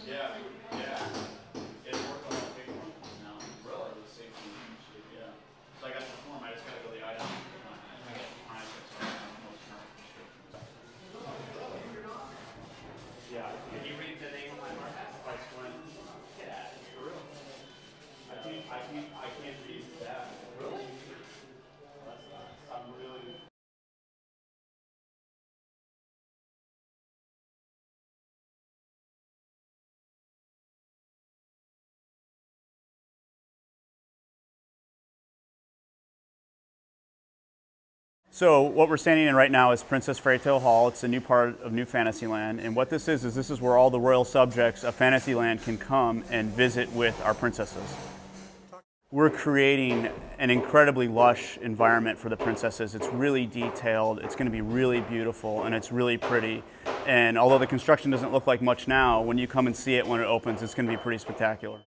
Yeah, yeah. It worked on that big one now. Really? The safety shit, yeah. So I got the form, I just gotta go to the item. I get time to most current prescriptions. Yeah. Can you read the name of my market? Price one. Yeah, for real. I can't read that. Really? That's nice. I'm really. So what we're standing in right now is Princess Fairytale Hall. It's a new part of New Fantasyland, and what this is where all the royal subjects of Fantasyland can come and visit with our princesses. We're creating an incredibly lush environment for the princesses. It's really detailed, it's going to be really beautiful, and it's really pretty. And although the construction doesn't look like much now, when you come and see it when it opens, it's going to be pretty spectacular.